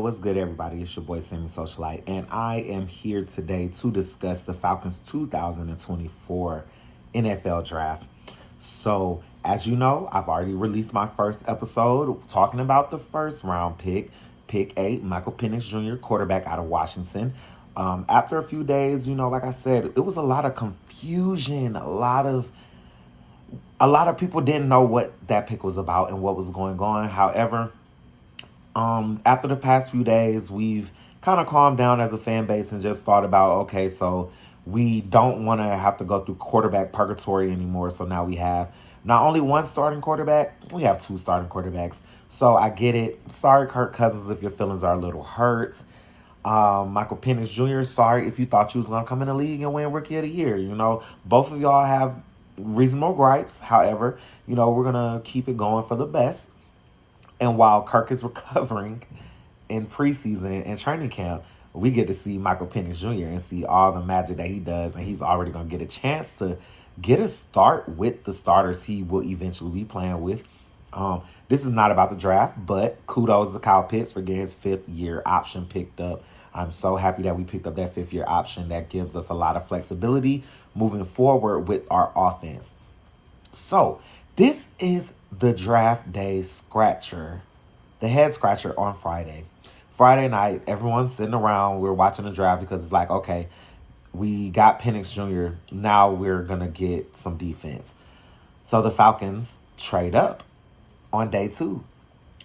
What's good, everybody? It's your boy Sammy Socialite, and I am here today to discuss the Falcons 2024 NFL Draft. So, as you know, I've already released my first episode talking about the first round pick 8, Michael Penix Jr., quarterback out of Washington. After a few days, like I said, it was a lot of confusion, a lot of people didn't know what that pick was about and what was going on. However, after the past few days, we've kind of calmed down as a fan base and just thought about, okay, so we don't want to have to go through quarterback purgatory anymore. So now we have not only one starting quarterback, we have two starting quarterbacks. So I get it. Sorry, Kirk Cousins, if your feelings are a little hurt. Michael Penix Jr., sorry if you thought you was going to come in the league and win Rookie of the Year. Both of y'all have reasonable gripes. However, we're going to keep it going for the best. And while Kirk is recovering in preseason and training camp, we get to see Michael Penix Jr. and see all the magic that he does. And he's already going to get a chance to get a start with the starters he will eventually be playing with. This is not about the draft, but kudos to Kyle Pitts for getting his 5th-year option picked up. I'm so happy that we picked up that 5th-year option. That gives us a lot of flexibility moving forward with our offense. So, this is the draft day scratcher, the head scratcher on Friday. Friday night, everyone's sitting around. We're watching the draft because it's like, okay, we got Penix Jr. Now we're going to get some defense. So the Falcons trade up on day 2.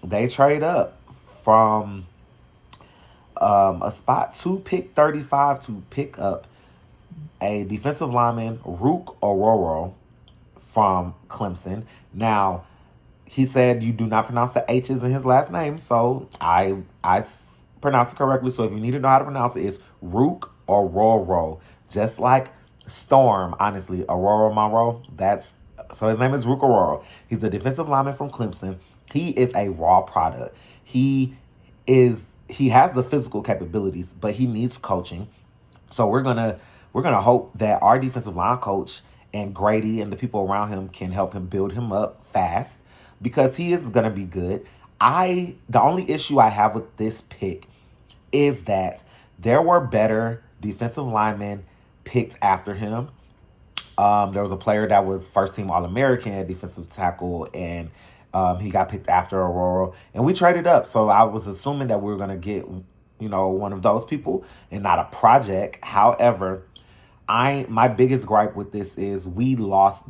They trade up from a spot to pick 35 to pick up a defensive lineman, Rook Ororo, from Clemson. Now, he said you do not pronounce the H's in his last name, so I pronounced it correctly. So if you need to know how to pronounce it, it's Rook Ororo. Just like Storm, honestly, Aurora Monroe. So his name is Rook Ororo. He's a defensive lineman from Clemson. He is a raw product. He has the physical capabilities, but he needs coaching. So we're gonna hope that our defensive line coach and Grady and the people around him can help him build him up fast because he is going to be good. The only issue I have with this pick is that there were better defensive linemen picked after him. There was a player that was first-team All-American at defensive tackle, and he got picked after Aurora. And we traded up, so I was assuming that we were going to get, one of those people and not a project. However, my biggest gripe with this is we lost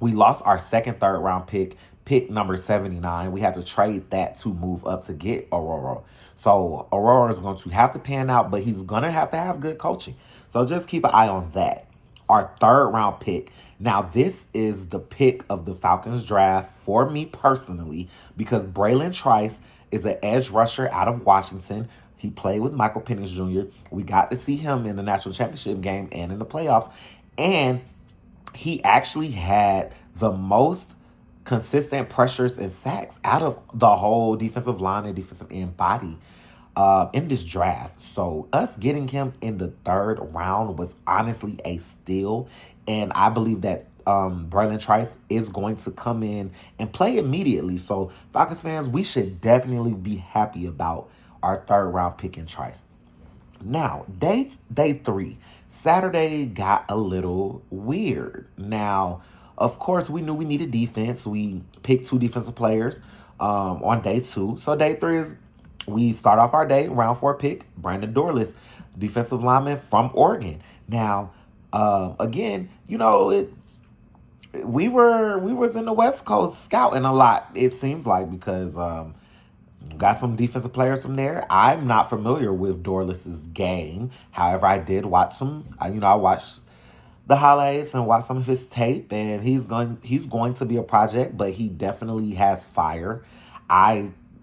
our second, third round pick number 79. We had to trade that to move up to get Aurora. So Aurora is going to have to pan out, but he's going to have good coaching. So just keep an eye on that. Our third round pick. Now, this is the pick of the Falcons draft for me personally because Braylon Trice is an edge rusher out of Washington. He played with Michael Penix Jr. We got to see him in the national championship game and in the playoffs. And he actually had the most consistent pressures and sacks out of the whole defensive line and defensive end body in this draft. So us getting him in the 3rd round was honestly a steal. And I believe that Braylon Trice is going to come in and play immediately. So Falcons fans, we should definitely be happy about our 3rd round pick in Trice. Now, day 3, Saturday got a little weird. Now, of course, we knew we needed defense. We picked 2 defensive players on day 2. So day 3 is we start off our day, round 4 pick, Brandon Dorless, defensive lineman from Oregon. Now, again, we was in the West Coast scouting a lot, it seems like, because got some defensive players from there. I'm not familiar with Dorless's game. However, I did watch some. I watched the highlights and watched some of his tape, and he's going to be a project, but he definitely has fire.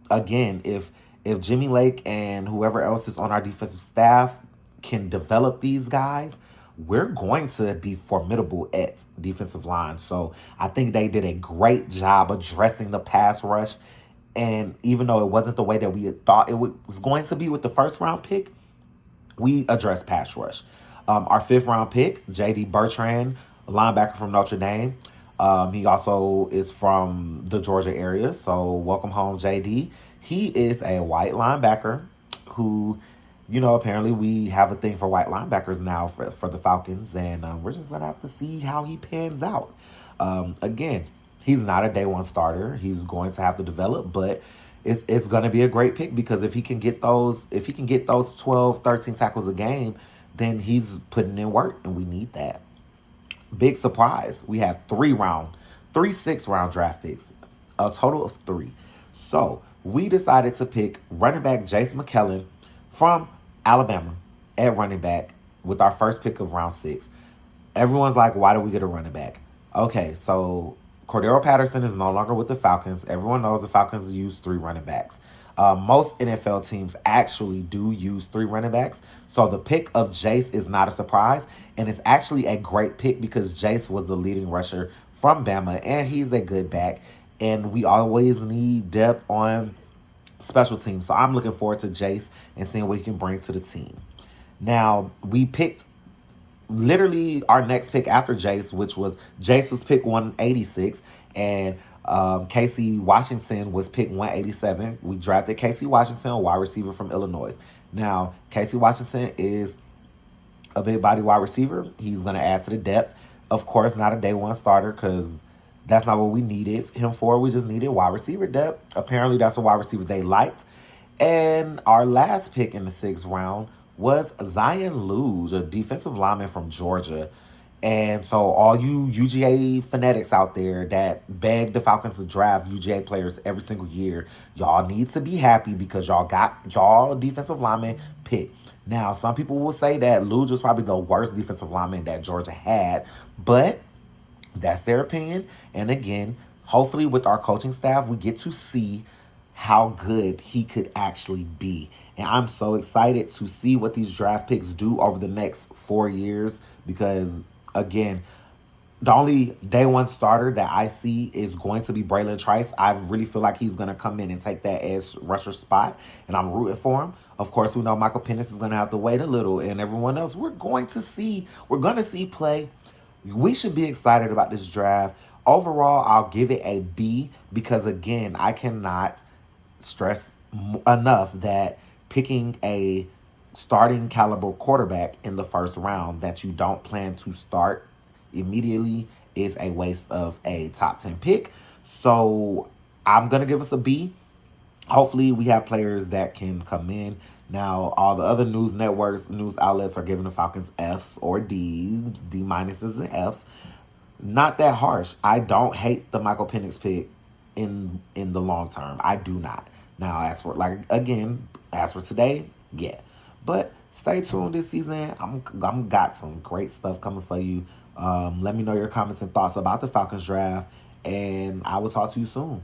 If Jimmy Lake and whoever else is on our defensive staff can develop these guys, we're going to be formidable at defensive line. So I think they did a great job addressing the pass rush. And even though it wasn't the way that we had thought it was going to be with the 1st round pick, we addressed pass rush. Our 5th round pick, J.D. Bertrand, a linebacker from Notre Dame. He also is from the Georgia area, so welcome home, J.D. He is a white linebacker who, apparently we have a thing for white linebackers now for the Falcons, and we're just going to have to see how he pans out. Again, he's not a day one starter. He's going to have to develop, but it's going to be a great pick because if he can get those 12, 13 tackles a game, then he's putting in work, and we need that. Big surprise. We have 6-round draft picks, a total of 3. So we decided to pick running back Jace McKellen from Alabama at running back with our first pick of round 6. Everyone's like, why do we get a running back? Okay, so Cordero Patterson is no longer with the Falcons. Everyone knows the Falcons use 3 running backs. Most NFL teams actually do use 3 running backs. So the pick of Jace is not a surprise. And it's actually a great pick because Jace was the leading rusher from Bama. And he's a good back. And we always need depth on special teams. So I'm looking forward to Jace and seeing what he can bring to the team. Now, we picked literally our next pick after Jace, which was pick 186. And Casey Washington was picked 187. We drafted Casey Washington, a wide receiver from Illinois. Now, Casey Washington is a big body wide receiver. He's going to add to the depth. Of course, not a day one starter because that's not what we needed him for. We just needed wide receiver depth. Apparently, that's a wide receiver they liked. And our last pick in the 6th round was Zion Luge, a defensive lineman from Georgia. And so all you UGA fanatics out there that beg the Falcons to draft UGA players every single year, y'all need to be happy because y'all got y'all defensive lineman picked. Now, some people will say that Luge was probably the worst defensive lineman that Georgia had, but that's their opinion. And again, hopefully with our coaching staff, we get to see how good he could actually be. And I'm so excited to see what these draft picks do over the next 4 years because, again, the only day one starter that I see is going to be Braylon Trice. I really feel like he's going to come in and take that edge rusher spot, and I'm rooting for him. Of course, we know Michael Penix is going to have to wait a little, and everyone else we're going to see play. We should be excited about this draft. Overall, I'll give it a B because, again, I cannot stress enough that picking a starting caliber quarterback in the first round that you don't plan to start immediately is a waste of a top 10 pick. So I'm going to give us a B. Hopefully we have players that can come in. Now, all the other news networks, news outlets are giving the Falcons Fs or Ds, D minuses and Fs. Not that harsh. I don't hate the Michael Penix pick in the long term. I do not. Now, as for today, yeah. But stay tuned this season. I'm got some great stuff coming for you. Let me know your comments and thoughts about the Falcons draft, and I will talk to you soon.